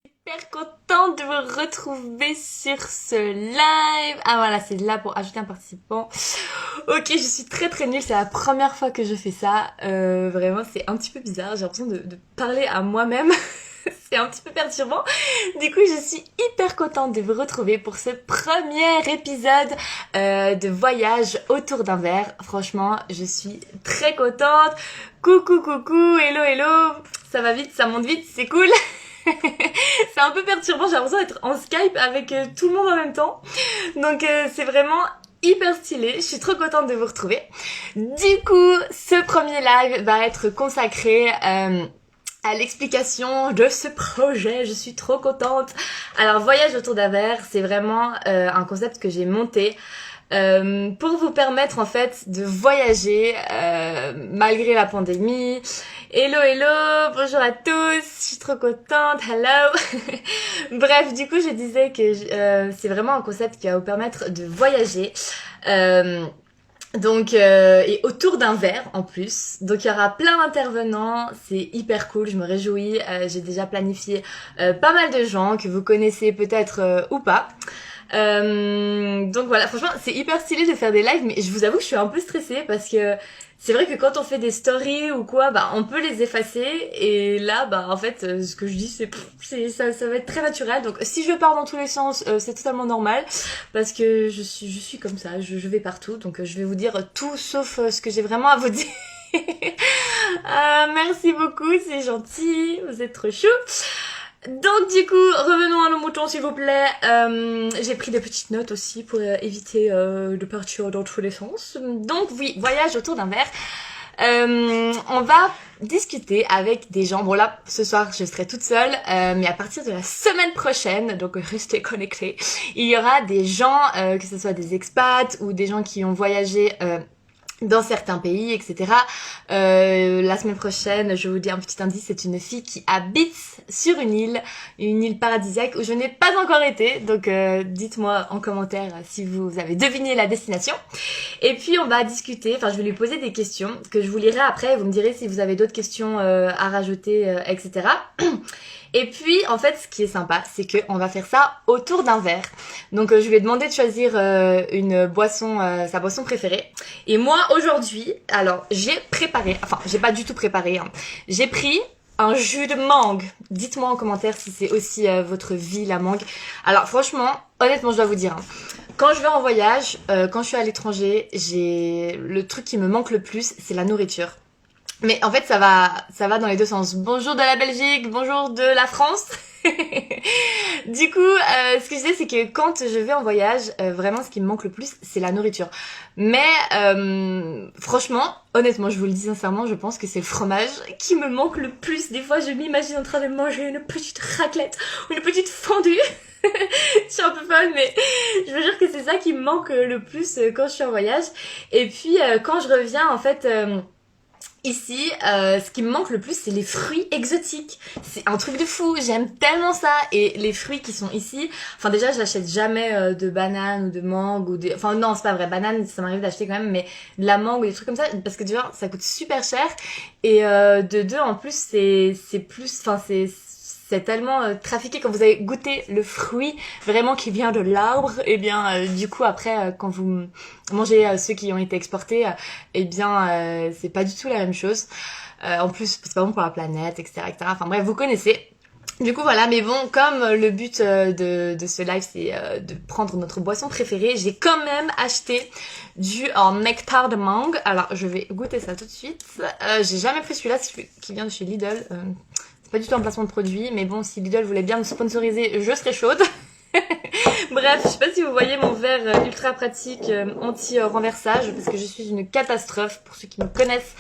Super contente de vous retrouver sur ce live. Ah voilà, c'est là pour ajouter un participant. Ok, je suis très nulle, c'est la première fois que je fais ça. Vraiment, c'est un petit peu bizarre, j'ai l'impression de parler à moi-même. C'est un petit peu perturbant. Du coup, je suis hyper contente de vous retrouver pour ce premier épisode de voyage autour d'un verre. Franchement, je suis très contente. Coucou, hello. Ça va vite, ça monte vite, c'est cool. C'est un peu perturbant, j'ai l'impression d'être en Skype avec tout le monde en même temps. Donc c'est vraiment hyper stylé, je suis trop contente de vous retrouver. Du coup, ce premier live va être consacré à l'explication de ce projet, je suis trop contente. Alors voyage autour d'un verre, c'est vraiment un concept que j'ai monté pour vous permettre en fait de voyager malgré la pandémie. Hello, bonjour à tous, je suis trop contente, hello. Bref, du coup je disais que c'est vraiment un concept qui va vous permettre de voyager. Et autour d'un verre en plus. Donc il y aura plein d'intervenants, c'est hyper cool, je me réjouis. J'ai déjà planifié pas mal de gens que vous connaissez peut-être ou pas. Donc voilà, franchement, c'est hyper stylé de faire des lives, mais je vous avoue que je suis un peu stressée parce que c'est vrai que quand on fait des stories ou quoi, bah on peut les effacer et là, bah en fait, ce que je dis, ça va être très naturel. Donc si je pars dans tous les sens, c'est totalement normal parce que je suis comme ça, je vais partout. Donc je vais vous dire tout sauf ce que j'ai vraiment à vous dire. Merci beaucoup, c'est gentil, vous êtes trop chou. Donc du coup, revenons à nos moutons s'il vous plaît. J'ai pris des petites notes aussi pour éviter de partir dans tous les sens. Donc oui, voyage autour d'un verre. On va discuter avec des gens. Bon là, ce soir, je serai toute seule, mais à partir de la semaine prochaine, donc restez connectés, il y aura des gens, que ce soit des expats ou des gens qui ont voyagé dans certains pays, etc. La semaine prochaine, je vous dis un petit indice, c'est une fille qui habite sur une île paradisiaque où je n'ai pas encore été. Donc dites-moi en commentaire si vous avez deviné la destination. Et puis on va discuter, enfin je vais lui poser des questions que je vous lirai après et vous me direz si vous avez d'autres questions à rajouter, etc. Et puis, en fait, ce qui est sympa, c'est qu'on va faire ça autour d'un verre. Donc, je lui ai demandé de choisir une boisson, sa boisson préférée. Et moi, aujourd'hui, alors, j'ai préparé, enfin, j'ai pas du tout préparé, hein. J'ai pris un jus de mangue. Dites-moi en commentaire si c'est aussi votre vie, la mangue. Alors, franchement, honnêtement, je dois vous dire, hein, quand je vais en voyage, quand je suis à l'étranger, le truc qui me manque le plus, c'est la nourriture. Mais en fait, ça va dans les deux sens. Bonjour de la Belgique, bonjour de la France. Du coup, ce que je disais, c'est que quand je vais en voyage, vraiment, ce qui me manque le plus, c'est la nourriture. Mais franchement, honnêtement, je vous le dis sincèrement, je pense que c'est le fromage qui me manque le plus. Des fois, je m'imagine en train de manger une petite raclette ou une petite fondue. Je suis un peu folle, mais je veux dire que c'est ça qui me manque le plus quand je suis en voyage. Et puis, quand je reviens, en fait... Ici, ce qui me manque le plus, c'est les fruits exotiques. C'est un truc de fou, j'aime tellement ça. Et les fruits qui sont ici, enfin déjà, je n'achète jamais de bananes ou de mangue ou de... Enfin non, c'est pas vrai, banane, ça m'arrive d'acheter quand même, mais de la mangue ou des trucs comme ça, parce que déjà, ça coûte super cher. Et de deux, en plus, c'est plus... Enfin, c'est tellement trafiqué quand vous avez goûté le fruit vraiment qui vient de l'arbre, et bien du coup après quand vous mangez ceux qui ont été exportés, et bien c'est pas du tout la même chose. En plus c'est pas bon pour la planète, etc. Enfin bref, vous connaissez. Du coup voilà, mais bon, comme le but de ce live c'est de prendre notre boisson préférée, j'ai quand même acheté du en nectar de mangue. Alors je vais goûter ça tout de suite. J'ai jamais pris celui-là qui vient de chez Lidl. C'est pas du tout un placement de produit, mais bon, si Lidl voulait bien me sponsoriser, je serais chaude. Bref, je sais pas si vous voyez mon verre ultra pratique anti-renversage, parce que je suis une catastrophe pour ceux qui me connaissent.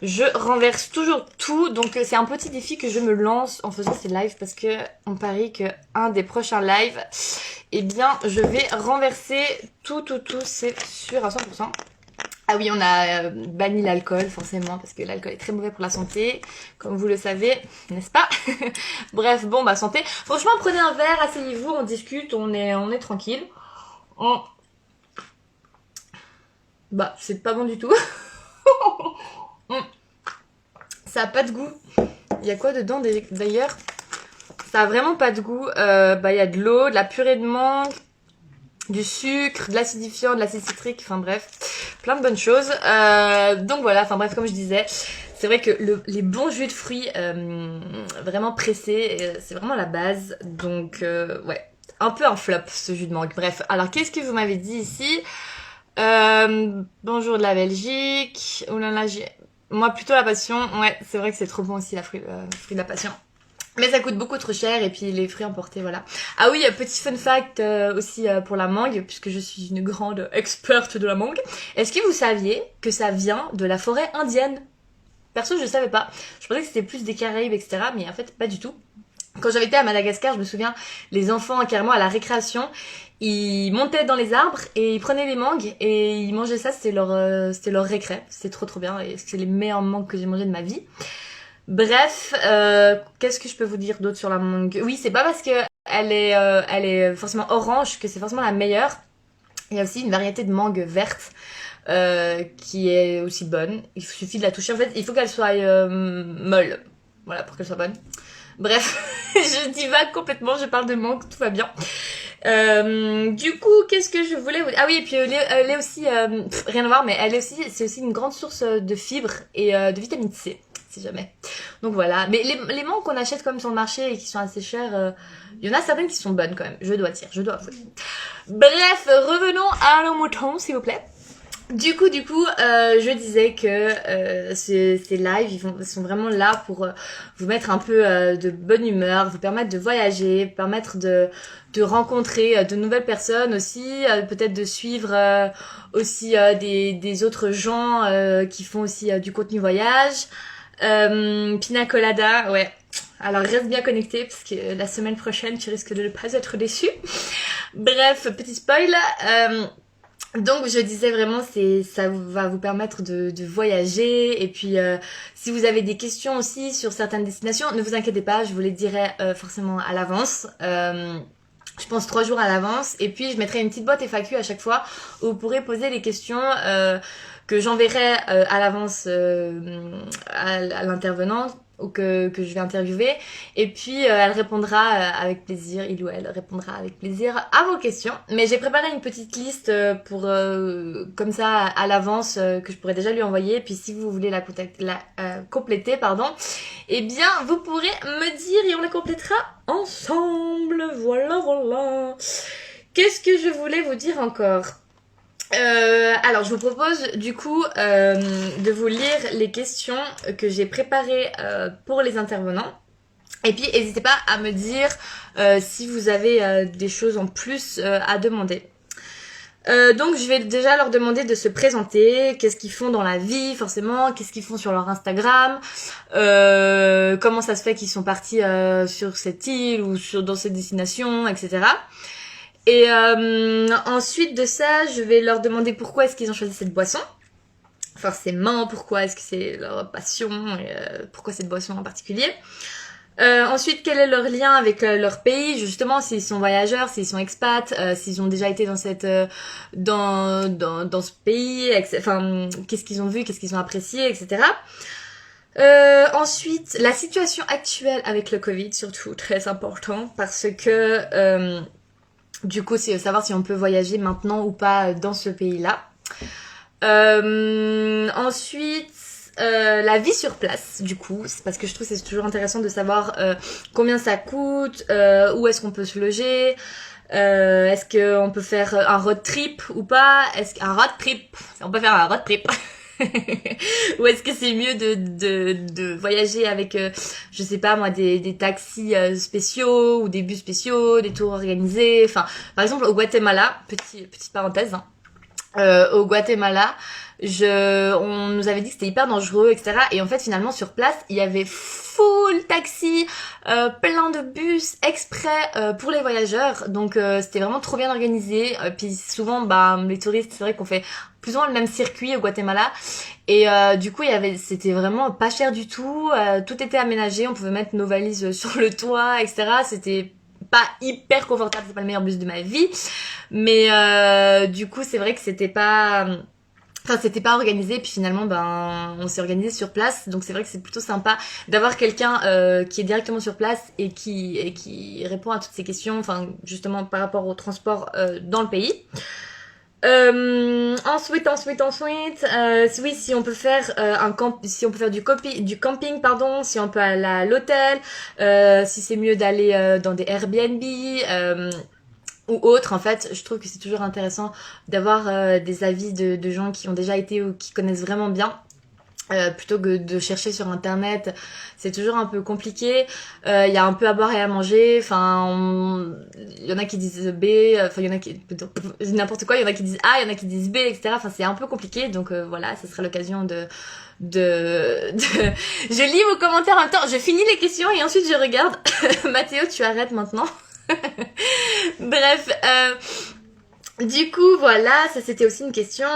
Je renverse toujours tout, donc c'est un petit défi que je me lance en faisant ces lives, parce que on parie que un des prochains lives, eh bien, je vais renverser tout, c'est sûr à 100%. Ah oui, on a banni l'alcool, forcément, parce que l'alcool est très mauvais pour la santé, comme vous le savez, n'est-ce pas? Bref, bon, bah santé. Franchement, prenez un verre, asseyez-vous, on discute, on est tranquille. Bah, c'est pas bon du tout. Ça a pas de goût. Il y a quoi dedans d'ailleurs? ça a vraiment pas de goût. Bah il y a de l'eau, de la purée de mangue, du sucre, de l'acidifiant, de l'acide citrique, enfin bref, plein de bonnes choses. Donc voilà, enfin bref, comme je disais, c'est vrai que les bons jus de fruits vraiment pressés, c'est vraiment la base. Donc ouais, un peu un flop ce jus de mangue. Bref, alors qu'est-ce que vous m'avez dit ici? Bonjour de la Belgique. Oh là là, moi plutôt la passion. Ouais, c'est vrai que c'est trop bon aussi la fruit de la passion. Mais ça coûte beaucoup trop cher et puis les fruits importés, voilà. Ah oui, petit fun fact aussi pour la mangue, puisque je suis une grande experte de la mangue. Est-ce que vous saviez que ça vient de la forêt indienne? Perso, je savais pas. Je pensais que c'était plus des Caraïbes, etc. Mais en fait, pas du tout. Quand j'avais été à Madagascar, je me souviens, les enfants, carrément à la récréation, ils montaient dans les arbres et ils prenaient les mangues et ils mangeaient ça, c'était leur récré. C'était trop trop bien et c'est les meilleurs mangues que j'ai mangés de ma vie. Bref, qu'est-ce que je peux vous dire d'autre sur la mangue? Oui, c'est pas parce que elle est forcément orange que c'est forcément la meilleure. Il y a aussi une variété de mangue verte qui est aussi bonne. Il suffit de la toucher. En fait, il faut qu'elle soit molle. Voilà, pour qu'elle soit bonne. Bref, je divague complètement, je parle de mangue, tout va bien. Du coup, qu'est-ce que je voulais vous dire? Ah oui, et puis elle est aussi, rien à voir, mais c'est aussi une grande source de fibres et de vitamine C, si jamais. Donc voilà, mais les mangues qu'on achète comme sur le marché et qui sont assez chères, il y en a certaines qui sont bonnes quand même, je dois avouer. Bref, revenons à nos moutons, s'il vous plaît. Du coup, je disais que ces lives, ils sont vraiment là pour vous mettre un peu de bonne humeur, vous permettre de voyager, permettre de rencontrer de nouvelles personnes aussi, peut-être de suivre aussi des autres gens qui font aussi du contenu voyage. Pina Colada, ouais. Alors reste bien connecté parce que la semaine prochaine, tu risques de ne pas être déçu. Bref, petit spoil. Donc je disais vraiment ça va vous permettre de voyager et puis si vous avez des questions aussi sur certaines destinations, ne vous inquiétez pas, je vous les dirai forcément à l'avance. Je pense 3 jours à l'avance et puis je mettrai une petite boîte FAQ à chaque fois où vous pourrez poser les questions que j'enverrai à l'avance à l'intervenant ou que je vais interviewer et puis elle répondra avec plaisir, il ou elle répondra avec plaisir à vos questions. Mais j'ai préparé une petite liste pour comme ça à l'avance que je pourrais déjà lui envoyer, puis si vous voulez la compléter, pardon, eh bien vous pourrez me dire et on la complétera ensemble. Voilà. Qu'est-ce que je voulais vous dire encore? Alors je vous propose du coup de vous lire les questions que j'ai préparées pour les intervenants. Et puis n'hésitez pas à me dire si vous avez des choses en plus à demander. Donc je vais déjà leur demander de se présenter, qu'est-ce qu'ils font dans la vie forcément, qu'est-ce qu'ils font sur leur Instagram, comment ça se fait qu'ils sont partis sur cette île ou dans cette destination, etc. Et ensuite de ça, je vais leur demander pourquoi est-ce qu'ils ont choisi cette boisson. Forcément, pourquoi est-ce que c'est leur passion, et pourquoi cette boisson en particulier. Ensuite, quel est leur lien avec leur pays, justement, s'ils sont voyageurs, s'ils sont expats, s'ils ont déjà été dans dans ce pays, enfin, qu'est-ce qu'ils ont vu, qu'est-ce qu'ils ont apprécié, etc. Ensuite, la situation actuelle avec le Covid, surtout, très important, parce que du coup, c'est savoir si on peut voyager maintenant ou pas dans ce pays-là. Ensuite, la vie sur place, du coup, c'est parce que je trouve que c'est toujours intéressant de savoir combien ça coûte, où est-ce qu'on peut se loger, est-ce qu'on peut faire un road trip ou pas, on peut faire un road trip. Ou est-ce que c'est mieux de voyager avec je sais pas moi des taxis spéciaux ou des bus spéciaux, des tours organisés, enfin par exemple au Guatemala, petite parenthèse au Guatemala, on nous avait dit que c'était hyper dangereux, etc. Et en fait, finalement, sur place, il y avait full taxi, plein de bus exprès pour les voyageurs. Donc, c'était vraiment trop bien organisé. Puis souvent, les touristes, c'est vrai qu'on fait plus ou moins le même circuit au Guatemala. Et du coup, c'était vraiment pas cher du tout. Tout était aménagé. On pouvait mettre nos valises sur le toit, etc. C'était pas hyper confortable, c'est pas le meilleur bus de ma vie, mais du coup c'est vrai que c'était pas Enfin, c'était pas organisé, puis finalement, ben, on s'est organisé sur place. Donc c'est vrai que c'est plutôt sympa d'avoir quelqu'un qui est directement sur place et qui répond à toutes ces questions. Enfin, justement par rapport au transport dans le pays. Ensuite, oui, si on peut faire si on peut faire du camping, pardon, si on peut aller à l'hôtel, si c'est mieux d'aller dans des Airbnb. Ou autre, en fait, je trouve que c'est toujours intéressant d'avoir des avis de gens qui ont déjà été ou qui connaissent vraiment bien. Plutôt que de chercher sur internet, c'est toujours un peu compliqué. Il y a un peu à boire et à manger. Enfin, il y en a qui disent B. Enfin, il y en a qui n'importe quoi. Il y en a qui disent A, il y en a qui disent B, etc. Enfin, c'est un peu compliqué. Donc voilà, ça sera l'occasion Je lis vos commentaires en même temps. Je finis les questions et ensuite je regarde. Mathéo, tu arrêtes maintenant. Bref. Du coup, voilà, ça c'était aussi une question.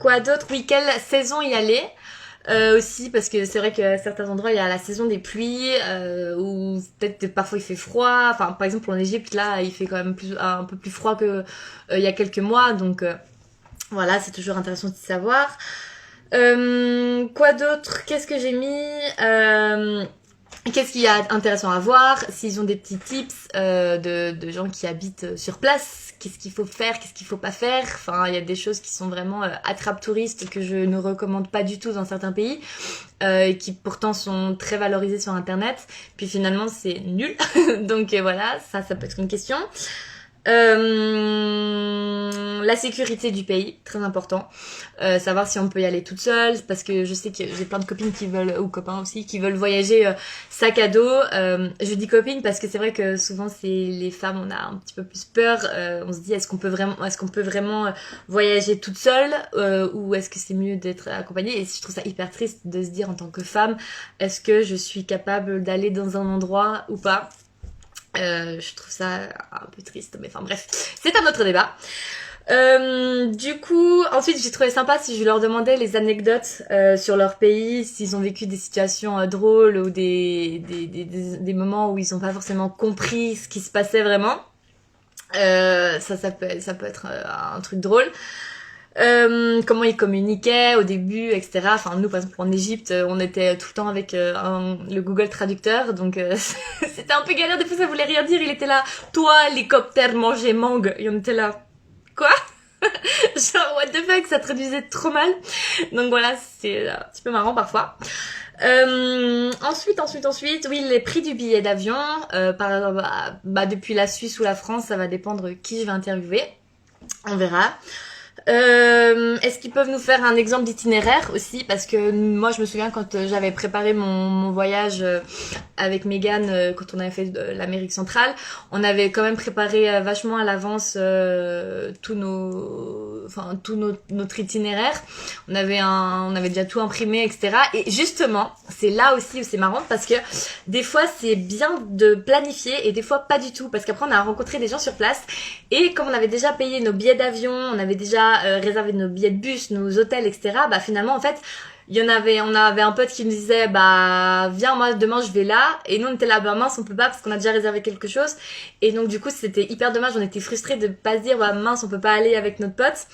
Quoi d'autre? Oui, quelle saison y aller? Aussi, parce que c'est vrai qu'à certains endroits, il y a la saison des pluies, où peut-être parfois il fait froid. Enfin, par exemple, en Égypte, là, il fait quand même un peu plus froid que il y a quelques mois. Donc, voilà, c'est toujours intéressant de savoir. Quoi d'autre? Qu'est-ce que j'ai mis? Qu'est-ce qu'il y a intéressant à voir? S'ils ont des petits tips de gens qui habitent sur place, qu'est-ce qu'il faut faire, qu'est-ce qu'il faut pas faire. Enfin, il y a des choses qui sont vraiment attrape-touristes que je ne recommande pas du tout dans certains pays, et qui pourtant sont très valorisés sur Internet. Puis finalement, c'est nul. Donc voilà, ça peut être une question. La sécurité du pays, très important. Savoir si on peut y aller toute seule, parce que je sais que j'ai plein de copines qui veulent, ou copains aussi, qui veulent voyager sac à dos. Je dis copines parce que c'est vrai que souvent c'est les femmes, on a un petit peu plus peur. On se dit est-ce qu'on peut vraiment voyager toute seule, ou est-ce que c'est mieux d'être accompagnée. Et je trouve ça hyper triste de se dire en tant que femme, est-ce que je suis capable d'aller dans un endroit ou pas. Je trouve ça un peu triste, mais enfin bref, c'est un autre débat. Du coup, ensuite j'ai trouvé sympa si je leur demandais les anecdotes sur leur pays, s'ils ont vécu des situations drôles ou des moments où ils n'ont pas forcément compris ce qui se passait vraiment. Ça peut être un truc drôle. Comment ils communiquaient au début, etc. Enfin, nous, par exemple, en Égypte, on était tout le temps avec le Google Traducteur, donc c'était un peu galère. Des fois, ça voulait rien dire. Il était là, toi, hélicoptère, manger mangue. Et on était là, quoi? Genre, what the fuck, ça traduisait trop mal. Donc voilà, c'est un petit peu marrant parfois. Ensuite, oui, les prix du billet d'avion. Par exemple, depuis la Suisse ou la France, ça va dépendre qui je vais interviewer. On verra. Est-ce qu'ils peuvent nous faire un exemple d'itinéraire aussi, parce que moi je me souviens quand j'avais préparé mon voyage avec Megan, quand on avait fait l'Amérique centrale, on avait quand même préparé vachement à l'avance notre itinéraire. On avait déjà tout imprimé, etc. Et justement, c'est là aussi où c'est marrant, parce que des fois c'est bien de planifier et des fois pas du tout, parce qu'après on a rencontré des gens sur place et comme on avait déjà payé nos billets d'avion, on avait déjà réservé nos billets de bus, nos hôtels, etc. Bah finalement en fait on avait un pote qui nous disait viens, moi demain je vais là, et nous on était là mince, on peut pas parce qu'on a déjà réservé quelque chose. Et donc du coup c'était hyper dommage, on était frustrés de pas se dire mince, on peut pas aller avec notre pote.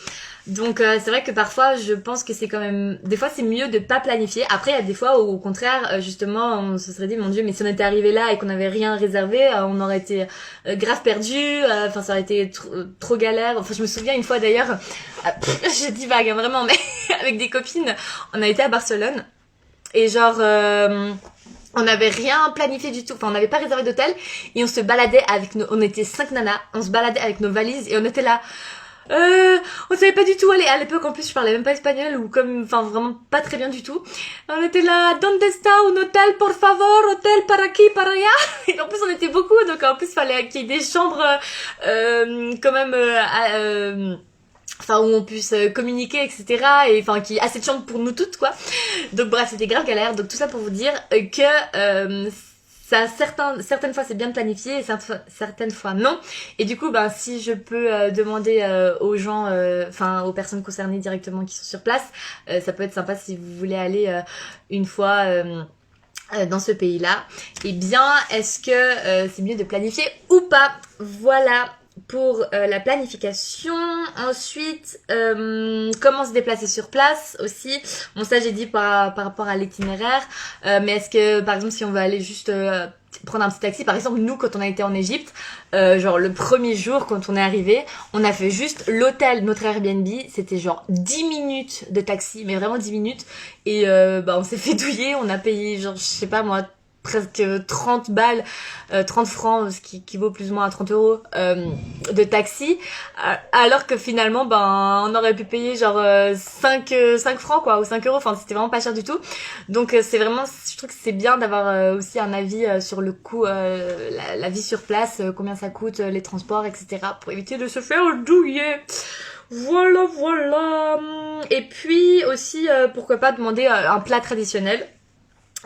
Donc c'est vrai que parfois je pense que c'est quand même, des fois c'est mieux de pas planifier. Après il y a des fois où au contraire justement on se serait dit mon dieu, mais si on était arrivé là et qu'on avait rien réservé, on aurait été grave perdu, enfin ça aurait été trop galère. Enfin je me souviens une fois d'ailleurs, je divague vraiment, mais avec des copines, on a été à Barcelone et genre on n'avait rien planifié du tout, enfin on n'avait pas réservé d'hôtel et on se baladait on était 5 nanas, on se baladait avec nos valises et on était là on savait pas du tout aller. À l'époque, en plus, je parlais même pas espagnol enfin, vraiment pas très bien du tout. On était là, ¿Dónde está un hotel, por favor? Hotel par aquí, par allá. Et en plus, on était beaucoup, donc en plus, il fallait qu'il y ait des chambres, quand même, enfin, où on puisse communiquer, etc. Et enfin, qu'il y ait assez de chambres pour nous toutes, quoi. Donc bref, c'était grave galère. Donc tout ça pour vous dire que, certaines fois c'est bien de planifier et certaines fois non. Et du coup, si je peux demander aux gens, aux personnes concernées directement qui sont sur place, ça peut être sympa si vous voulez aller une fois dans ce pays-là. Eh bien, est-ce que c'est mieux de planifier ou pas? Voilà pour la planification. Ensuite, comment se déplacer sur place aussi. Bon, ça j'ai dit par rapport à l'itinéraire. Mais est-ce que, par exemple, si on veut aller juste prendre un petit taxi, par exemple, nous, quand on a été en Égypte, genre le premier jour, quand on est arrivé, on a fait juste l'hôtel, notre Airbnb, c'était genre 10 minutes de taxi, mais vraiment 10 minutes. Et on s'est fait douiller, on a payé genre, je sais pas moi, presque 30 balles, 30 francs, ce qui vaut plus ou moins à 30 euros de taxi, alors que finalement, on aurait pu payer genre 5 francs quoi, ou 5 euros, enfin c'était vraiment pas cher du tout. Donc c'est vraiment, je trouve que c'est bien d'avoir aussi un avis sur le coût, la vie sur place, combien ça coûte, les transports, etc. pour éviter de se faire douiller. Voilà. Et puis aussi, pourquoi pas demander un plat traditionnel.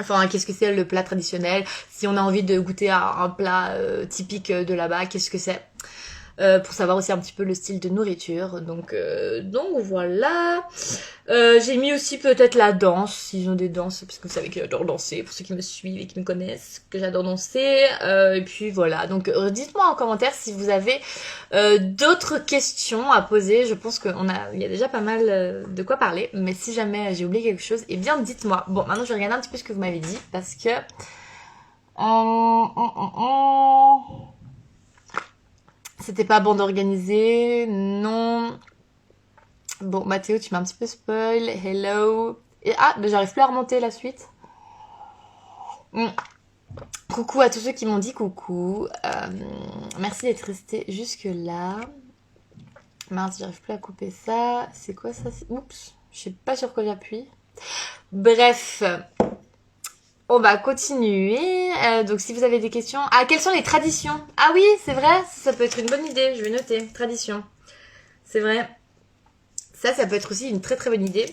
Enfin, qu'est-ce que c'est le plat traditionnel? Si on a envie de goûter à un plat typique de là-bas, qu'est-ce que c'est? Pour savoir aussi un petit peu le style de nourriture. Donc voilà. J'ai mis aussi peut-être la danse, s'ils ont des danses, parce que vous savez que j'adore danser, pour ceux qui me suivent et qui me connaissent, que j'adore danser. Et puis voilà. Donc dites-moi en commentaire si vous avez d'autres questions à poser. Je pense il y a déjà pas mal de quoi parler. Mais si jamais j'ai oublié quelque chose, eh bien dites-moi. Bon, maintenant je vais regarder un petit peu ce que vous m'avez dit, parce que... C'était pas bon d'organiser, non. Bon, Mathéo, tu m'as un petit peu spoil. Hello. Et mais j'arrive plus à remonter la suite. Coucou à tous ceux qui m'ont dit coucou. Merci d'être resté jusque là. Mince, j'arrive plus à couper ça. C'est quoi ça? Oups, je sais pas sur quoi j'appuie. Bref. On va continuer. Donc si vous avez des questions... quelles sont les traditions? Ah oui, c'est vrai, ça peut être une bonne idée. Je vais noter. Tradition. C'est vrai. Ça peut être aussi une très très bonne idée.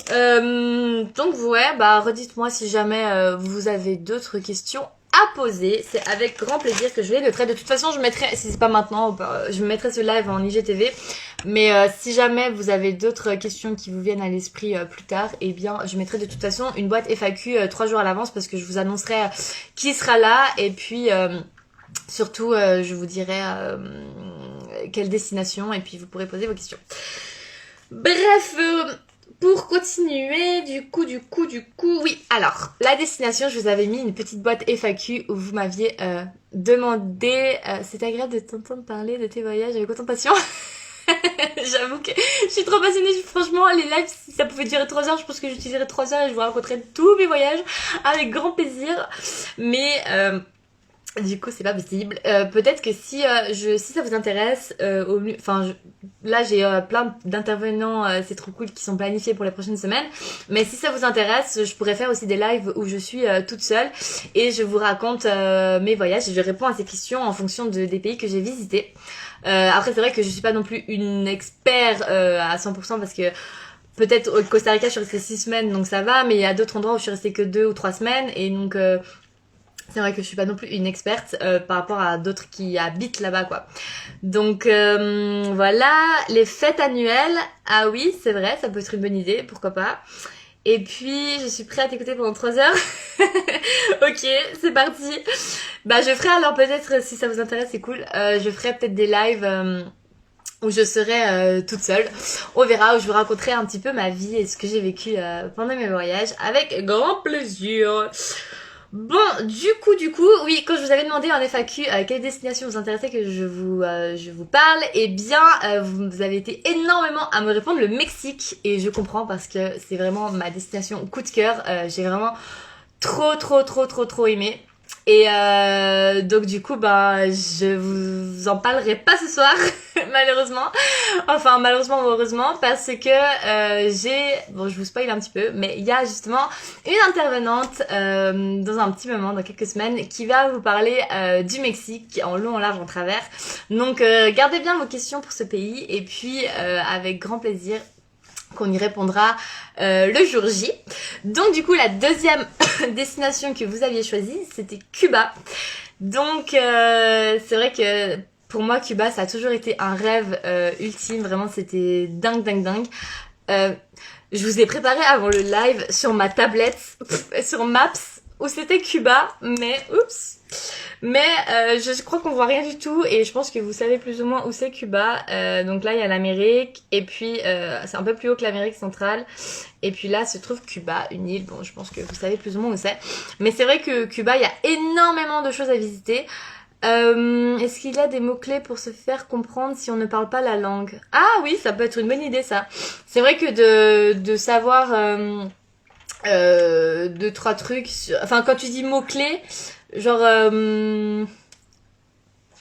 Donc ouais, redites-moi si jamais vous avez d'autres questions à poser. C'est avec grand plaisir que je vais le traiter. De toute façon, je mettrai, si c'est pas maintenant, je mettrai ce live en IGTV. Mais si jamais vous avez d'autres questions qui vous viennent à l'esprit plus tard, eh bien, je mettrai de toute façon une boîte FAQ 3 jours à l'avance, parce que je vous annoncerai qui sera là. Et puis, surtout, je vous dirai quelle destination, et puis vous pourrez poser vos questions. Bref, pour continuer, du coup, oui. Alors, la destination, je vous avais mis une petite boîte FAQ où vous m'aviez demandé... c'est agréable de t'entendre parler de tes voyages avec autant de passion. J'avoue que je suis trop passionnée. Franchement, les lives, si ça pouvait durer 3 heures, je pense que j'utiliserais 3 heures et je vous raconterais tous mes voyages avec grand plaisir. Mais... du coup, c'est pas possible. Peut-être que si ça vous intéresse, là j'ai plein d'intervenants, c'est trop cool, qui sont planifiés pour les prochaines semaines. Mais si ça vous intéresse, je pourrais faire aussi des lives où je suis toute seule et je vous raconte mes voyages et je réponds à ces questions en fonction des pays que j'ai visités. Après, c'est vrai que je suis pas non plus une expert à 100% parce que peut-être au Costa Rica, je suis restée 6 semaines, donc ça va. Mais il y a d'autres endroits où je suis restée que 2 ou 3 semaines et donc... c'est vrai que je suis pas non plus une experte par rapport à d'autres qui habitent là-bas, quoi. Donc voilà, les fêtes annuelles. Ah oui, c'est vrai, ça peut être une bonne idée, pourquoi pas. Et puis, je suis prête à t'écouter pendant 3 heures. Ok, c'est parti. Je ferai alors peut-être, si ça vous intéresse, c'est cool, je ferai peut-être des lives... où je serai toute seule. On verra, où je vous raconterai un petit peu ma vie et ce que j'ai vécu pendant mes voyages avec grand plaisir. Bon, du coup, oui, quand je vous avais demandé en FAQ quelle destination vous intéressait que je vous parle, eh bien, vous avez été énormément à me répondre le Mexique, et je comprends parce que c'est vraiment ma destination coup de cœur. J'ai vraiment trop aimé. Et donc du coup, je vous en parlerai pas ce soir, malheureusement. Enfin, malheureusement ou heureusement, parce que je vous spoil un petit peu, mais il y a justement une intervenante dans un petit moment, dans quelques semaines, qui va vous parler du Mexique en long, en large, en travers. Donc gardez bien vos questions pour ce pays, et puis avec grand plaisir qu'on y répondra le jour J. Donc du coup, la deuxième destination que vous aviez choisie, c'était Cuba. Donc c'est vrai que pour moi, Cuba, ça a toujours été un rêve ultime. Vraiment, c'était dingue. Je vous ai préparé avant le live sur ma tablette, sur Maps. où c'était Cuba, mais oups. Mais je crois qu'on voit rien du tout et je pense que vous savez plus ou moins où c'est Cuba. Donc là il y a l'Amérique et puis c'est un peu plus haut que l'Amérique centrale. Et puis là se trouve Cuba, une île. Bon, je pense que vous savez plus ou moins où c'est. Mais c'est vrai que Cuba, il y a énormément de choses à visiter. Est-ce qu'il y a des mots-clés pour se faire comprendre si on ne parle pas la langue? Ah oui, ça peut être une bonne idée ça. C'est vrai que de savoir deux, trois trucs. Enfin, quand tu dis mots-clés, genre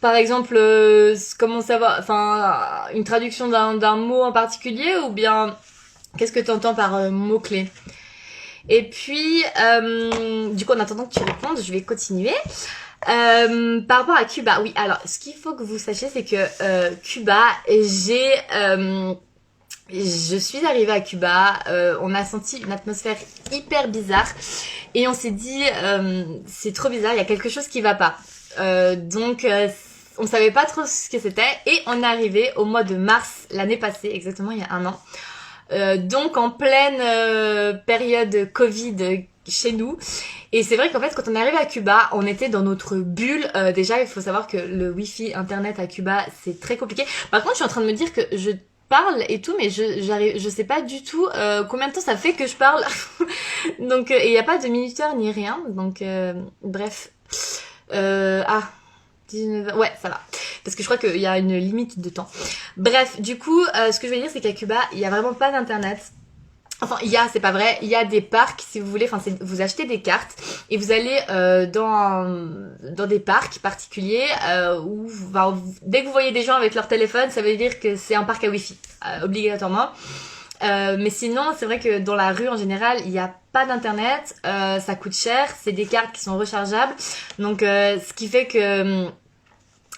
par exemple, comment savoir, enfin, une traduction d'un mot en particulier ou bien qu'est-ce que tu entends par mot-clé? Et puis, du coup, en attendant que tu répondes, je vais continuer. Par rapport à Cuba, oui, alors, ce qu'il faut que vous sachiez, c'est que Cuba, je suis arrivée à Cuba, on a senti une atmosphère hyper bizarre et on s'est dit, c'est trop bizarre, il y a quelque chose qui va pas. Donc, on savait pas trop ce que c'était et on est arrivé au mois de mars l'année passée, exactement il y a un an. Donc en pleine période Covid chez nous. Et c'est vrai qu'en fait, quand on est arrivé à Cuba, on était dans notre bulle. Déjà, il faut savoir que le Wi-Fi Internet à Cuba, c'est très compliqué. Par contre, je suis en train de me dire que je parle et tout, mais je sais pas du tout combien de temps ça fait que je parle. Donc, et il n'y a pas de minuteur ni rien. Donc, bref. 19... Ouais, ça va. Parce que je crois qu'il y a une limite de temps. Bref, du coup, ce que je veux dire, c'est qu'à Cuba, il y a vraiment pas d'internet. Enfin, c'est pas vrai, il y a des parcs, si vous voulez, enfin, vous achetez des cartes et vous allez dans des parcs particuliers où, dès que vous voyez des gens avec leur téléphone, ça veut dire que c'est un parc à Wi-Fi, obligatoirement. Mais sinon, c'est vrai que dans la rue, en général, il n'y a pas d'internet, ça coûte cher, c'est des cartes qui sont rechargeables, donc ce qui fait que...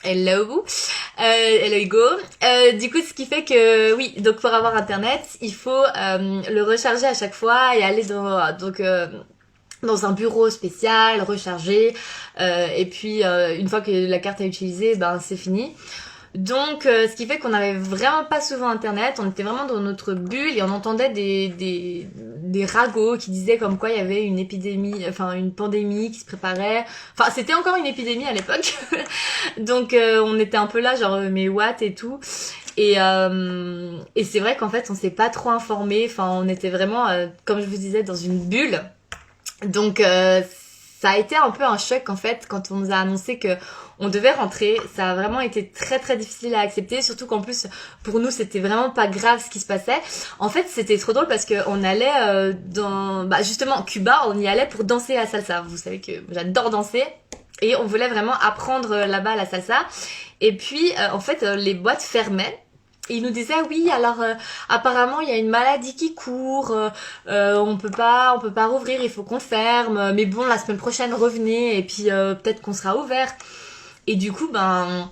Hello, hello Hugo. Du coup, ce qui fait que oui, donc pour avoir internet, il faut le recharger à chaque fois et aller dans un bureau spécial, recharger. Et puis une fois que la carte est utilisée, ben c'est fini. Donc, ce qui fait qu'on n'avait vraiment pas souvent internet, on était vraiment dans notre bulle et on entendait des ragots qui disaient comme quoi il y avait une épidémie, enfin une pandémie qui se préparait. Enfin, c'était encore une épidémie à l'époque. Donc, on était un peu là, genre, mais what et tout. Et c'est vrai qu'en fait, on s'est pas trop informé. Enfin, on était vraiment, comme je vous disais, dans une bulle. Donc, ça a été un peu un choc en fait quand on nous a annoncé que on devait rentrer. Ça a vraiment été très très difficile à accepter, surtout qu'en plus pour nous c'était vraiment pas grave ce qui se passait. En fait c'était trop drôle parce que on allait justement Cuba, on y allait pour danser la salsa. Vous savez que j'adore danser et on voulait vraiment apprendre là-bas la salsa. Et puis en fait les boîtes fermaient. Et il nous disait oui alors apparemment il y a une maladie qui court, on peut pas rouvrir, il faut qu'on ferme, mais bon la semaine prochaine revenez et puis peut-être qu'on sera ouvert. Et du coup ben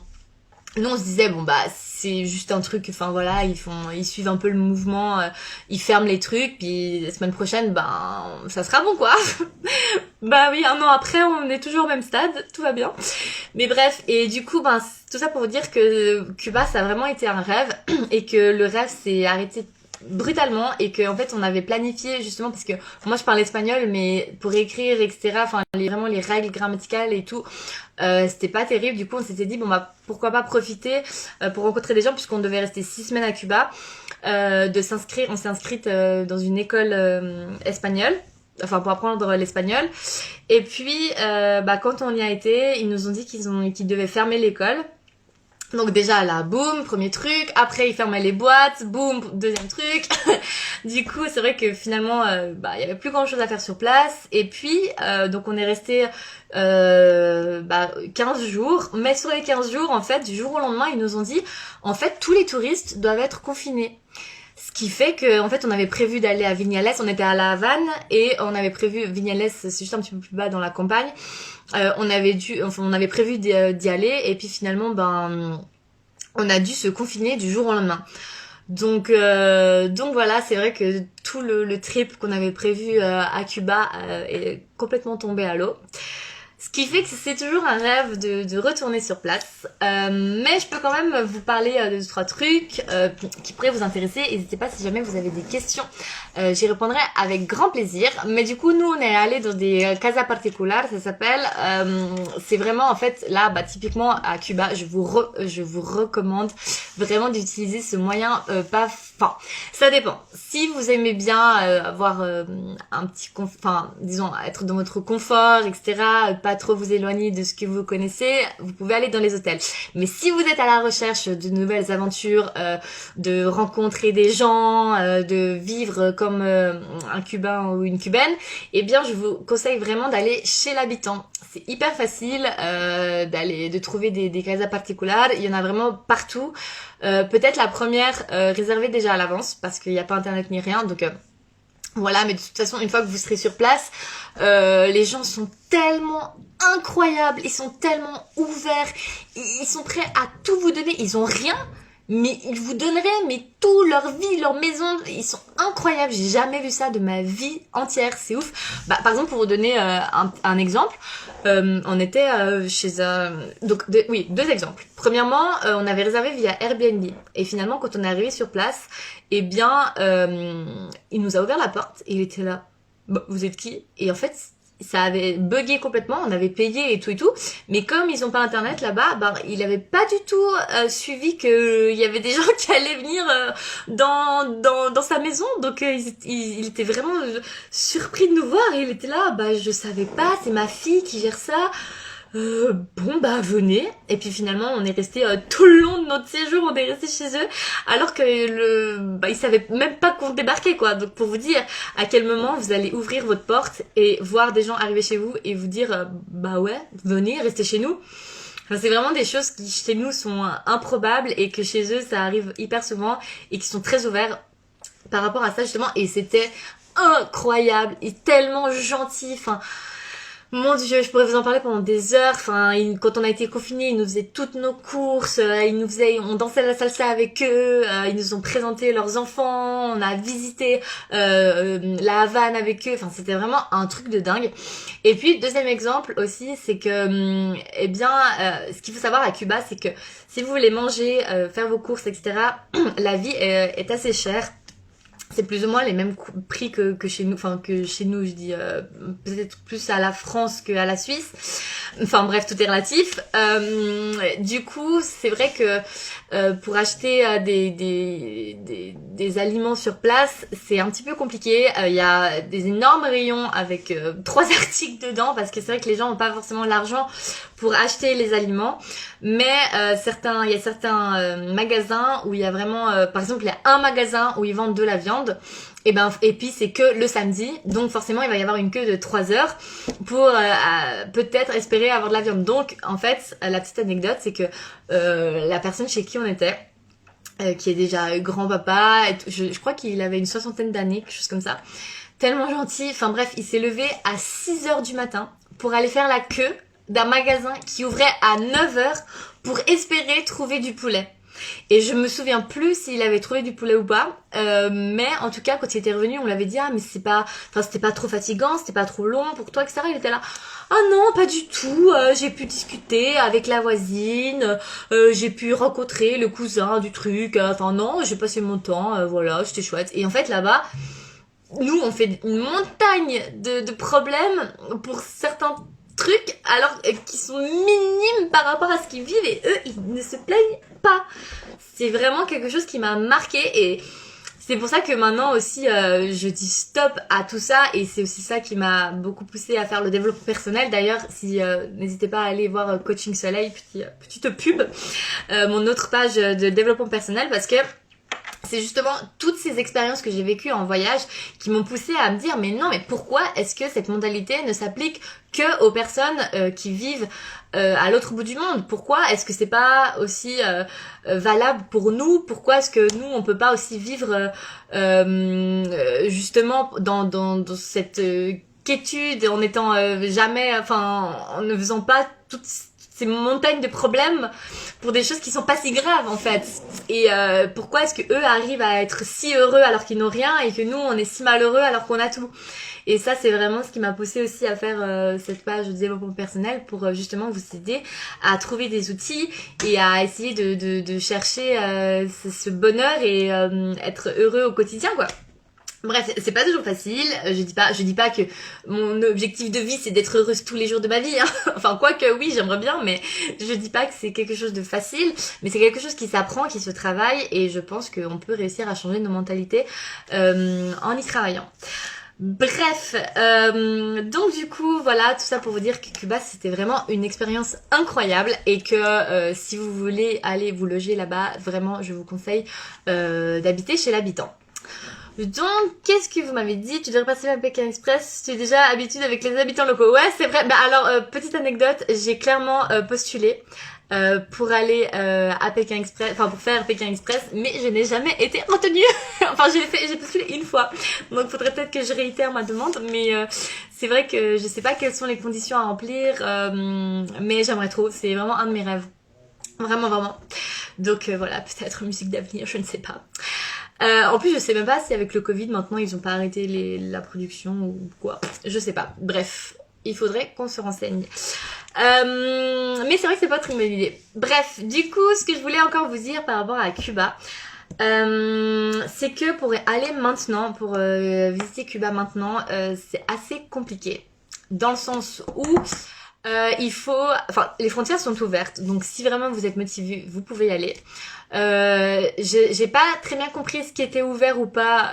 nous on se disait bon bah c'est juste un truc, enfin voilà ils suivent un peu le mouvement, ils ferment les trucs puis la semaine prochaine ben ça sera bon quoi. Bah oui, un an après on est toujours au même stade, tout va bien. Mais bref, et du coup ben tout ça pour vous dire que Cuba ça a vraiment été un rêve et que le rêve s'est arrêté brutalement et que en fait on avait planifié justement parce que moi je parle espagnol mais pour écrire etc, enfin vraiment les règles grammaticales et tout c'était pas terrible. Du coup on s'était dit bon bah pourquoi pas profiter pour rencontrer des gens puisqu'on devait rester 6 semaines à Cuba, de s'inscrire, on s'est inscrite dans une école espagnole, enfin pour apprendre l'espagnol. Et puis quand on y a été ils nous ont dit qu'ils devaient fermer l'école. Donc déjà là, boum, premier truc. Après, ils fermaient les boîtes, boum, deuxième truc. Du coup, c'est vrai que finalement, il y avait plus grand chose à faire sur place. Et puis, donc on est resté 15 jours. Mais sur les 15 jours, en fait, du jour au lendemain, ils nous ont dit, en fait, tous les touristes doivent être confinés. Ce qui fait que, en fait, on avait prévu d'aller à Vignales. On était à La Havane et on avait prévu Vignales, c'est juste un petit peu plus bas dans la campagne. On avait prévu d'y aller et puis finalement, on a dû se confiner du jour au lendemain. Donc voilà, c'est vrai que tout le trip qu'on avait prévu à Cuba est complètement tombé à l'eau. Ce qui fait que c'est toujours un rêve de retourner sur place. Mais je peux quand même vous parler de 2-3 trucs qui pourraient vous intéresser. N'hésitez pas si jamais vous avez des questions. J'y répondrai avec grand plaisir. Mais du coup, nous, on est allé dans des casas particulares, ça s'appelle. C'est vraiment, en fait, là, bah, typiquement à Cuba, je vous recommande vraiment d'utiliser ce moyen. Enfin, ça dépend. Si vous aimez bien avoir un petit disons, être dans votre confort, etc., pas trop vous éloigner de ce que vous connaissez, vous pouvez aller dans les hôtels. Mais si vous êtes à la recherche de nouvelles aventures, de rencontrer des gens, de vivre comme un Cubain ou une Cubaine, eh bien, je vous conseille vraiment d'aller chez l'habitant. C'est hyper facile de trouver des casas particulares. Il y en a vraiment partout. Peut-être la première réservée déjà à l'avance parce qu'il n'y a pas internet ni rien. Donc voilà, mais de toute façon, une fois que vous serez sur place, les gens sont tellement incroyables, ils sont tellement ouverts, ils sont prêts à tout vous donner, ils ont rien, mais ils vous donneraient tout, leur vie, leur maison, ils sont incroyables, j'ai jamais vu ça de ma vie entière, c'est ouf. Bah, par exemple, pour vous donner un exemple, on était chez deux exemples. Premièrement, on avait réservé via Airbnb, et finalement, quand on est arrivé sur place, eh bien, il nous a ouvert la porte, et il était là, bah, vous êtes qui? Et en fait, ça avait bugué complètement, on avait payé et tout, mais comme ils ont pas internet là-bas, ben il avait pas du tout suivi que il y avait des gens qui allaient venir dans sa maison, donc il était vraiment surpris de nous voir et il était là, bah je savais pas, c'est ma fille qui gère ça. Bon bah venez, et puis finalement on est resté tout le long de notre séjour, on est resté chez eux alors que ils savaient même pas qu'on débarquait quoi. Donc pour vous dire à quel moment vous allez ouvrir votre porte et voir des gens arriver chez vous et vous dire bah ouais venez restez chez nous. Enfin, c'est vraiment des choses qui chez nous sont improbables et que chez eux ça arrive hyper souvent et qui sont très ouverts par rapport à ça justement, et c'était incroyable et tellement gentil. Enfin mon Dieu, je pourrais vous en parler pendant des heures. Enfin, quand on a été confinés, ils nous faisaient toutes nos courses, on dansait la salsa avec eux, ils nous ont présenté leurs enfants, on a visité la Havane avec eux. Enfin, c'était vraiment un truc de dingue. Et puis, deuxième exemple aussi, c'est que, ce qu'il faut savoir à Cuba, c'est que si vous voulez manger, faire vos courses, etc., la vie est assez chère. C'est plus ou moins les mêmes prix que chez nous, enfin que chez nous, je dis peut-être plus à la France qu'à la Suisse. Enfin bref, tout est relatif. Du coup, c'est vrai que pour acheter des aliments sur place, c'est un petit peu compliqué. Il y a des énormes rayons avec 3 articles dedans parce que c'est vrai que les gens n'ont pas forcément l'argent pour acheter les aliments. Mais il y a certains magasins où il y a vraiment, par exemple, il y a un magasin où ils vendent de la viande. Et puis c'est que le samedi, donc forcément il va y avoir une queue de 3 heures pour peut-être espérer avoir de la viande. Donc en fait, la petite anecdote, c'est que la personne chez qui on était, qui est déjà grand-papa, je crois qu'il avait une 60aine d'années, quelque chose comme ça, tellement gentil, enfin bref, il s'est levé à 6 heures du matin pour aller faire la queue d'un magasin qui ouvrait à 9 heures pour espérer trouver du poulet. Et je me souviens plus s'il avait trouvé du poulet ou pas, mais en tout cas quand il était revenu on l'avait dit mais c'était pas trop fatigant, c'était pas trop long pour toi, etc. Il était là, non pas du tout, j'ai pu discuter avec la voisine, j'ai pu rencontrer le cousin du truc, non j'ai passé mon temps, voilà c'était chouette. Et en fait là-bas nous on fait une montagne de problèmes pour certains trucs alors qui sont minimes par rapport à ce qu'ils vivent, et eux ils ne se plaignent pas. C'est vraiment quelque chose qui m'a marqué, et c'est pour ça que maintenant aussi je dis stop à tout ça, et c'est aussi ça qui m'a beaucoup poussé à faire le développement personnel. D'ailleurs n'hésitez pas à aller voir Coaching Soleil, petite pub, mon autre page de développement personnel, parce que c'est justement toutes ces expériences que j'ai vécues en voyage qui m'ont poussée à me dire mais non, mais pourquoi est-ce que cette mentalité ne s'applique que aux personnes qui vivent à l'autre bout du monde? Pourquoi est-ce que c'est pas aussi valable pour nous? Pourquoi est-ce que nous on peut pas aussi vivre justement dans cette quiétude, en étant jamais, en ne faisant pas toutes ces montagnes de problèmes pour des choses qui sont pas si graves en fait. Et pourquoi est-ce que eux arrivent à être si heureux alors qu'ils n'ont rien et que nous on est si malheureux alors qu'on a tout. Et ça c'est vraiment ce qui m'a poussé aussi à faire cette page de développement personnel pour justement vous aider à trouver des outils et à essayer de chercher ce bonheur et être heureux au quotidien quoi. Bref, c'est pas toujours facile. Je dis pas que mon objectif de vie c'est d'être heureuse tous les jours de ma vie. Hein. Enfin, quoique oui, j'aimerais bien, mais je dis pas que c'est quelque chose de facile. Mais c'est quelque chose qui s'apprend, qui se travaille, et je pense qu'on peut réussir à changer nos mentalités en y travaillant. Bref, donc du coup, voilà, tout ça pour vous dire que Cuba, c'était vraiment une expérience incroyable et que si vous voulez aller vous loger là-bas, vraiment, je vous conseille d'habiter chez l'habitant. Donc, qu'est-ce que vous m'avez dit? Tu devrais passer à Pékin Express, tu es déjà habitué avec les habitants locaux. Ouais, c'est vrai. Bah alors, petite anecdote, j'ai clairement postulé pour aller à Pékin Express, enfin pour faire Pékin Express, mais je n'ai jamais été retenue. Enfin, j'ai postulé une fois. Donc, faudrait peut-être que je réitère ma demande, mais c'est vrai que je sais pas quelles sont les conditions à remplir, mais j'aimerais trop. C'est vraiment un de mes rêves. Vraiment, vraiment. Donc voilà, peut-être musique d'avenir, je ne sais pas. En plus, je sais même pas si avec le Covid, maintenant, ils ont pas arrêté la production ou quoi. Je sais pas. Bref, il faudrait qu'on se renseigne. Mais c'est vrai que c'est pas très bonne idée. Bref, du coup, ce que je voulais encore vous dire par rapport à Cuba, c'est que pour aller maintenant, pour visiter Cuba maintenant, c'est assez compliqué. Dans le sens où enfin, les frontières sont ouvertes, donc si vraiment vous êtes motivé, vous pouvez y aller. J'ai pas très bien compris ce qui était ouvert ou pas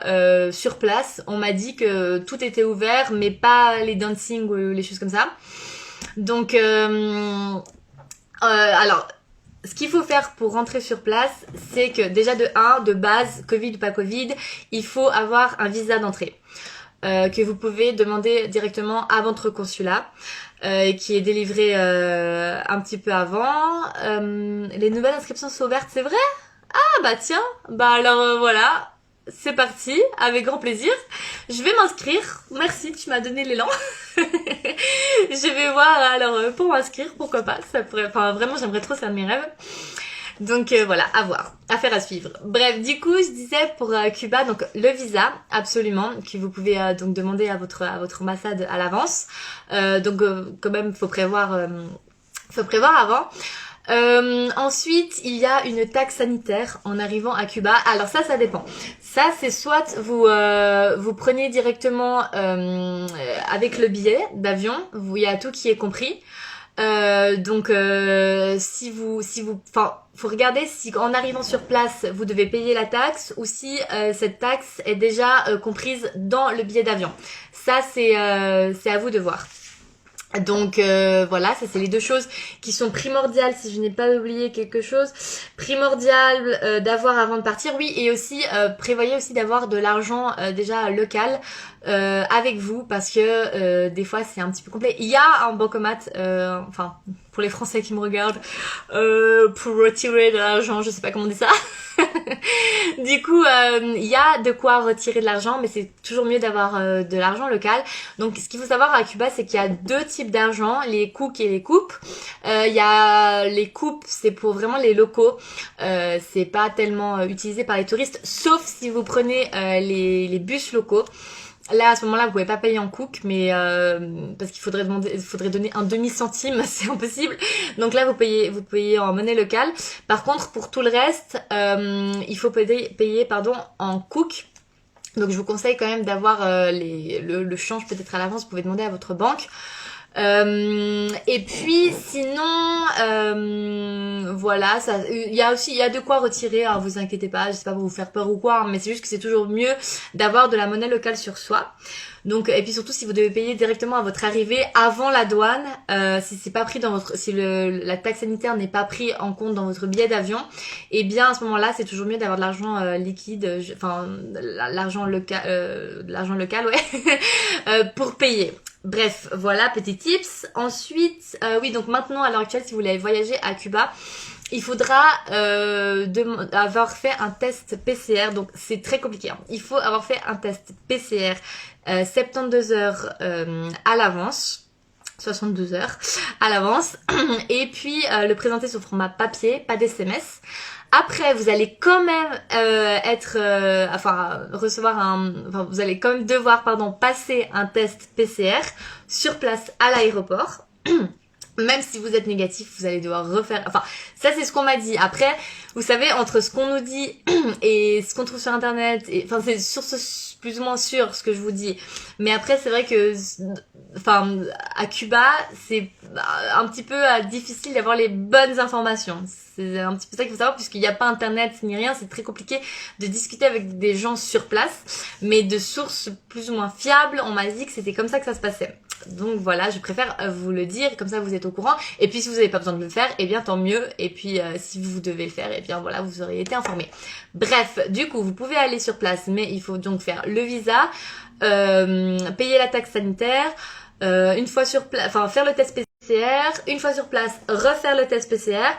sur place. On m'a dit que tout était ouvert, mais pas les dancing ou les choses comme ça. Donc, alors, ce qu'il faut faire pour rentrer sur place, c'est que déjà de base, Covid ou pas Covid, il faut avoir un visa d'entrée. Que vous pouvez demander directement à votre consulat, qui est délivré un petit peu avant. Les nouvelles inscriptions sont ouvertes, c'est vrai? Ah bah tiens, bah alors voilà, c'est parti, avec grand plaisir. Je vais m'inscrire, merci, tu m'as donné l'élan. Je vais voir alors pour m'inscrire, pourquoi pas, ça pourrait, enfin vraiment j'aimerais trop, c'est un de mes rêves. Donc voilà, à voir, affaire à suivre. Bref, du coup, je disais pour Cuba, donc le visa, absolument, que vous pouvez donc demander à votre ambassade à l'avance. Donc quand même, faut prévoir avant. Ensuite, il y a une taxe sanitaire en arrivant à Cuba. Alors ça dépend. Ça, c'est soit vous prenez directement avec le billet d'avion, il y a tout qui est compris. Donc enfin, faut regarder si en arrivant sur place vous devez payer la taxe ou si cette taxe est déjà comprise dans le billet d'avion. Ça c'est à vous de voir. Donc voilà, ça c'est les deux choses qui sont primordiales, si je n'ai pas oublié quelque chose, primordial d'avoir avant de partir, oui, et aussi prévoyez aussi d'avoir de l'argent déjà local avec vous, parce que des fois c'est un petit peu complet. Il y a un bancomat, enfin pour les Français qui me regardent, pour retirer de l'argent, je sais pas comment on dit ça. Du coup, il y a de quoi retirer de l'argent, mais c'est toujours mieux d'avoir de l'argent local. Donc, ce qu'il faut savoir à Cuba, c'est qu'il y a deux types d'argent, les cooks et les coupes. Il y a les coupes, c'est pour vraiment les locaux. C'est pas tellement utilisé par les touristes, sauf si vous prenez les bus locaux. Là, à ce moment-là, vous pouvez pas payer en cook, mais parce qu'il faudrait donner un demi-centime, c'est impossible. Donc là, vous payez en monnaie locale. Par contre, pour tout le reste, il faut payer en cook. Donc, je vous conseille quand même d'avoir le change peut-être à l'avance. Vous pouvez demander à votre banque. Et puis sinon voilà, il y a de quoi retirer, hein, vous inquiétez pas, je sais pas pour vous faire peur ou quoi, hein, mais c'est juste que c'est toujours mieux d'avoir de la monnaie locale sur soi. Donc, et puis surtout si vous devez payer directement à votre arrivée avant la douane, si c'est pas pris si la taxe sanitaire n'est pas pris en compte dans votre billet d'avion, et bien à ce moment-là c'est toujours mieux d'avoir de l'argent liquide, enfin l'argent local, ouais, pour payer. Bref, voilà, petit tips. Ensuite, oui, donc maintenant, à l'heure actuelle, si vous voulez voyager à Cuba, il faudra avoir fait un test PCR. Donc, c'est très compliqué. Hein. Il faut avoir fait un test PCR 72 heures à l'avance. 72 heures à l'avance. Et puis le présenter sous format papier, pas d'SMS. Après, vous allez quand même vous allez quand même devoir, passer un test PCR sur place à l'aéroport. Même si vous êtes négatif, vous allez devoir refaire... Enfin, ça c'est ce qu'on m'a dit. Après, vous savez, entre ce qu'on nous dit et ce qu'on trouve sur internet, enfin c'est plus ou moins sûr ce que je vous dis. Mais après, c'est vrai que, à Cuba, c'est un petit peu difficile d'avoir les bonnes informations. C'est un petit peu ça qu'il faut savoir, puisqu'il n'y a pas internet ni rien, c'est très compliqué de discuter avec des gens sur place. Mais de sources plus ou moins fiables, on m'a dit que c'était comme ça que ça se passait. Donc voilà, je préfère vous le dire, comme ça vous êtes au courant. Et puis si vous n'avez pas besoin de le faire, eh bien tant mieux. Et puis si vous devez le faire, eh bien voilà, vous aurez été informé. Bref, du coup, vous pouvez aller sur place, mais il faut donc faire le visa, payer la taxe sanitaire, une fois sur place, faire le test PCR, une fois sur place, refaire le test PCR.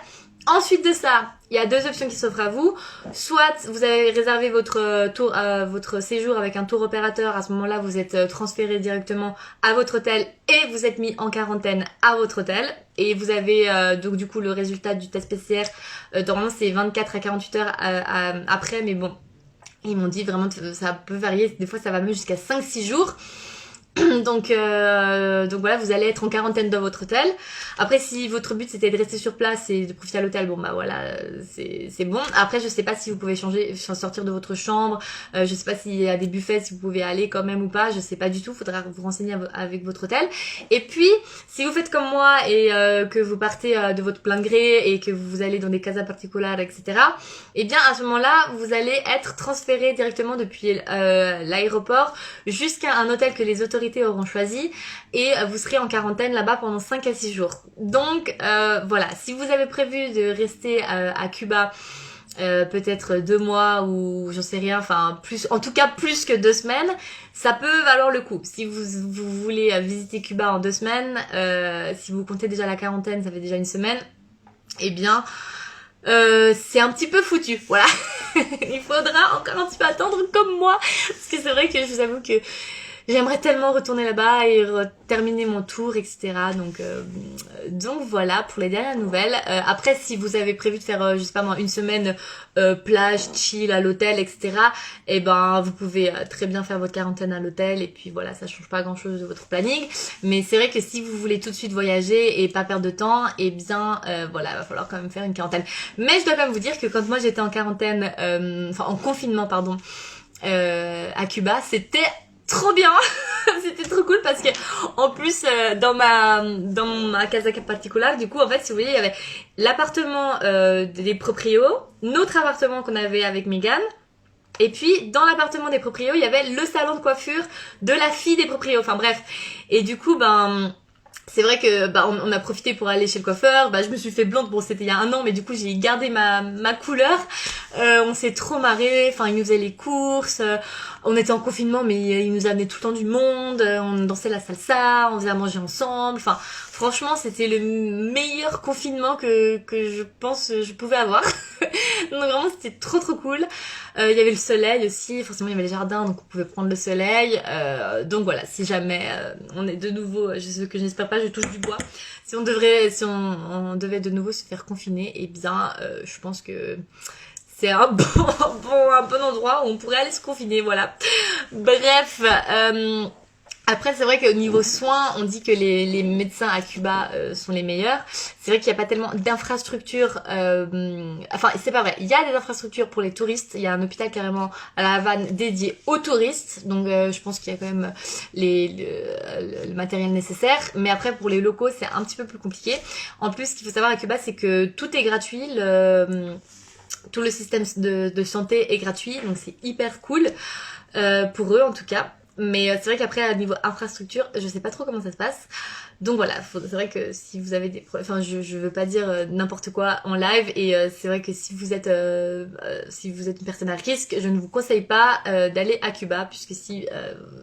Ensuite de ça, il y a deux options qui s'offrent à vous. Soit vous avez réservé votre séjour avec un tour opérateur. À ce moment-là, vous êtes transféré directement à votre hôtel et vous êtes mis en quarantaine à votre hôtel. Et vous avez donc du coup le résultat du test PCR. Normalement, c'est 24 à 48 heures après. Mais bon, ils m'ont dit vraiment que ça peut varier. Des fois, ça va même jusqu'à 5-6 jours. Donc voilà, vous allez être en quarantaine dans votre hôtel. Après, si votre but c'était de rester sur place et de profiter à l'hôtel, bon bah voilà, c'est bon. Après, je sais pas si vous pouvez sortir de votre chambre, je sais pas s'il y a des buffets, si vous pouvez aller quand même ou pas, je sais pas du tout, faudra vous renseigner avec votre hôtel. Et puis, si vous faites comme moi et que vous partez de votre plein gré et que vous allez dans des casas particulières, etc., et bien à ce moment-là, vous allez être transféré directement depuis l'aéroport jusqu'à un hôtel que les autorités auront choisi et vous serez en quarantaine là-bas pendant 5 à 6 jours. Donc voilà, si vous avez prévu de rester à Cuba peut-être 2 mois ou j'en sais rien, en tout cas plus que 2 semaines, ça peut valoir le coup. Si vous voulez visiter Cuba en 2 semaines, si vous comptez déjà la quarantaine, ça fait déjà 1 semaine, eh bien c'est un petit peu foutu, voilà. Il faudra encore un petit peu attendre comme moi, parce que c'est vrai que je vous avoue que j'aimerais tellement retourner là-bas et terminer mon tour, etc. Donc voilà pour les dernières nouvelles. Après, si vous avez prévu de faire, je sais pas moi, 1 semaine plage, chill à l'hôtel, etc., eh ben vous pouvez très bien faire votre quarantaine à l'hôtel et puis voilà, ça change pas grand-chose de votre planning. Mais c'est vrai que si vous voulez tout de suite voyager et pas perdre de temps, eh bien voilà, va falloir quand même faire une quarantaine. Mais je dois quand même vous dire que quand moi j'étais en quarantaine, en confinement pardon, à Cuba, c'était trop bien. C'était trop cool parce que en plus dans ma casa particulière, du coup en fait si vous voyez il y avait l'appartement des proprios, notre appartement qu'on avait avec Megan, et puis dans l'appartement des proprios il y avait le salon de coiffure de la fille des proprios, enfin bref. Et du coup c'est vrai que on a profité pour aller chez le coiffeur. Je me suis fait blonde, bon c'était il y a 1 an, mais du coup j'ai gardé ma couleur. On s'est trop marré, il nous faisait les courses, on était en confinement mais il nous amenait tout le temps du monde, on dansait la salsa, on faisait à manger ensemble, franchement c'était le meilleur confinement que je pense je pouvais avoir. Donc vraiment c'était trop cool. Il y avait le soleil aussi, forcément il y avait les jardins donc on pouvait prendre le soleil. Donc voilà, si jamais on est de nouveau, ce que j'espère pas, je touche du bois, si on devait de nouveau se faire confiner, eh bien je pense que c'est un bon endroit où on pourrait aller se confiner, voilà. Bref, après c'est vrai qu'au niveau soins, on dit que les médecins à Cuba sont les meilleurs. C'est vrai qu'il n'y a pas tellement d'infrastructures, c'est pas vrai, il y a des infrastructures pour les touristes, il y a un hôpital carrément à La Havane dédié aux touristes, donc je pense qu'il y a quand même le matériel nécessaire, mais après pour les locaux c'est un petit peu plus compliqué. En plus ce qu'il faut savoir à Cuba c'est que tout est gratuit, tout le système de santé est gratuit, donc c'est hyper cool pour eux en tout cas. Mais c'est vrai qu'après à niveau infrastructure, je sais pas trop comment ça se passe. Donc voilà, c'est vrai que si vous avez des problèmes, je veux pas dire n'importe quoi en live, et c'est vrai que si vous êtes une personne à risque, je ne vous conseille pas d'aller à Cuba, puisque si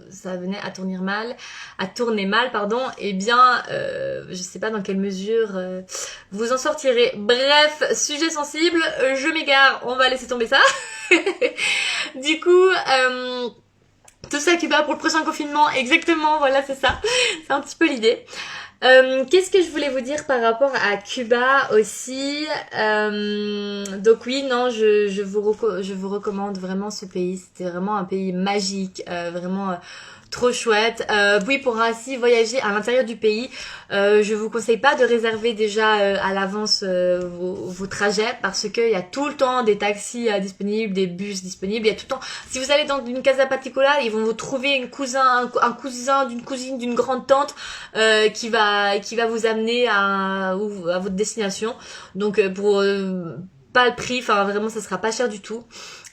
ça venait à tourner mal, eh bien je sais pas dans quelle mesure vous en sortirez. Bref, sujet sensible, je m'égare, on va laisser tomber ça. Du coup tout ça à Cuba pour le prochain confinement, exactement, voilà c'est ça, c'est un petit peu l'idée. Qu'est-ce que je voulais vous dire par rapport à Cuba aussi? Donc oui, non, je vous recommande vraiment ce pays. C'était vraiment un pays magique, vraiment trop chouette. Oui, pour ainsi voyager à l'intérieur du pays, je vous conseille pas de réserver déjà à l'avance vos trajets parce qu'il y a tout le temps des taxis disponibles, des bus disponibles. Il y a tout le temps. Si vous allez dans une casa particular, ils vont vous trouver un cousin d'une cousine, d'une grande tante qui va vous amener à votre destination. Donc pour pas le prix, enfin vraiment ça sera pas cher du tout.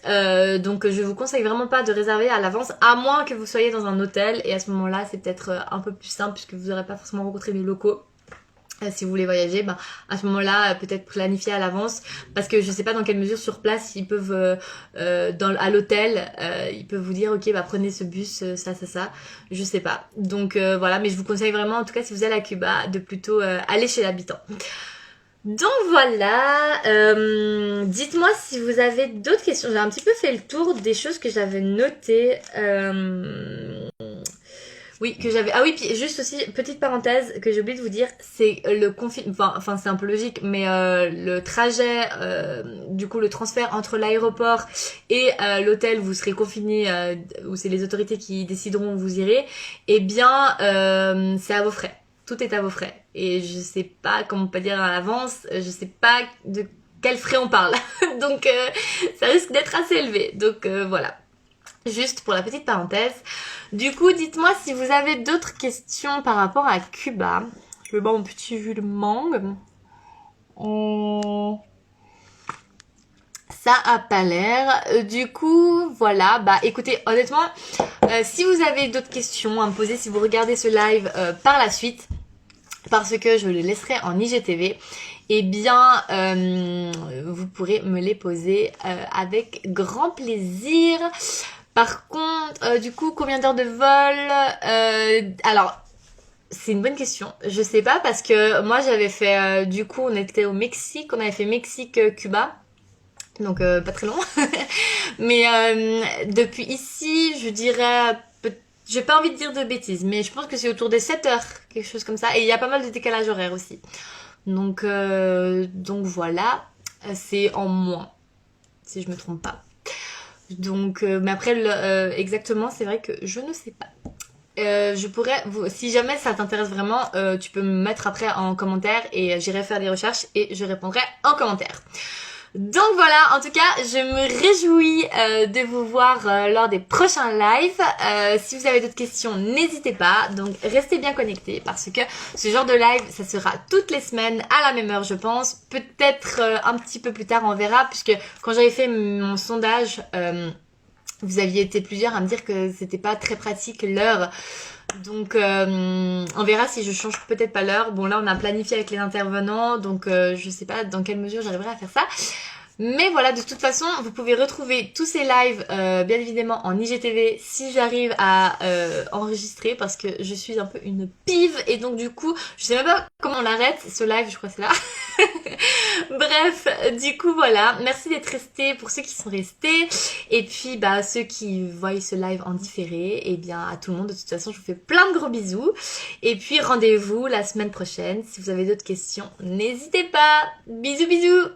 Donc je vous conseille vraiment pas de réserver à l'avance, à moins que vous soyez dans un hôtel, et à ce moment-là c'est peut-être un peu plus simple puisque vous n'aurez pas forcément rencontré les locaux. Si vous voulez voyager, ben, à ce moment-là, peut-être planifier à l'avance, parce que je sais pas dans quelle mesure sur place ils peuvent, à l'hôtel, ils peuvent vous dire, ok, bah prenez ce bus, ça, je sais pas. Donc voilà, mais je vous conseille vraiment, en tout cas si vous allez à Cuba, de plutôt aller chez l'habitant. Donc voilà, dites-moi si vous avez d'autres questions. J'ai un petit peu fait le tour des choses que j'avais notées. Oui, que j'avais. Ah oui, puis juste aussi, petite parenthèse que j'ai oublié de vous dire, c'est le enfin c'est un peu logique, mais le trajet, du coup le transfert entre l'aéroport et l'hôtel où vous serez confiné, où c'est les autorités qui décideront où vous irez, eh bien c'est à vos frais. Tout est à vos frais. Et je sais pas comment on peut dire à l'avance, je sais pas de quels frais on parle. Donc ça risque d'être assez élevé. Donc voilà. Juste pour la petite parenthèse. Du coup, dites-moi si vous avez d'autres questions par rapport à Cuba. Je vais boire mon petit jus de mangue. Ça a pas l'air. Du coup, voilà. Bah écoutez, honnêtement, si vous avez d'autres questions à me poser, si vous regardez ce live par la suite, parce que je le laisserai en IGTV, eh bien, vous pourrez me les poser avec grand plaisir. Par contre, du coup, combien d'heures de vol alors, c'est une bonne question. Je sais pas parce que moi j'avais fait, du coup, on était au Mexique, on avait fait Mexique-Cuba. Donc pas très long. Mais depuis ici, je dirais... J'ai pas envie de dire de bêtises, mais je pense que c'est autour des 7 heures, quelque chose comme ça. Et il y a pas mal de décalage horaire aussi. Donc voilà, c'est en moins, si je me trompe pas. Donc, mais après, exactement, c'est vrai que je ne sais pas. Je pourrais, si jamais ça t'intéresse vraiment, tu peux me mettre après en commentaire et j'irai faire des recherches et je répondrai en commentaire. Donc voilà, en tout cas, je me réjouis de vous voir lors des prochains lives. Si vous avez d'autres questions, n'hésitez pas. Donc restez bien connectés parce que ce genre de live, ça sera toutes les semaines à la même heure, je pense. Peut-être un petit peu plus tard, on verra, puisque quand j'avais fait mon sondage, vous aviez été plusieurs à me dire que c'était pas très pratique l'heure. Donc on verra si je change peut-être pas l'heure. Bon là on a planifié avec les intervenants, donc je sais pas dans quelle mesure j'arriverai à faire ça. Mais voilà, de toute façon, vous pouvez retrouver tous ces lives, bien évidemment, en IGTV si j'arrive à enregistrer, parce que je suis un peu une pive, et donc du coup, je sais même pas comment on l'arrête, ce live, je crois que c'est là. Bref, du coup, voilà. Merci d'être restés, pour ceux qui sont restés, et puis, bah, ceux qui voient ce live en différé, et bien, à tout le monde, de toute façon, je vous fais plein de gros bisous, et puis, rendez-vous la semaine prochaine. Si vous avez d'autres questions, n'hésitez pas. Bisous, bisous!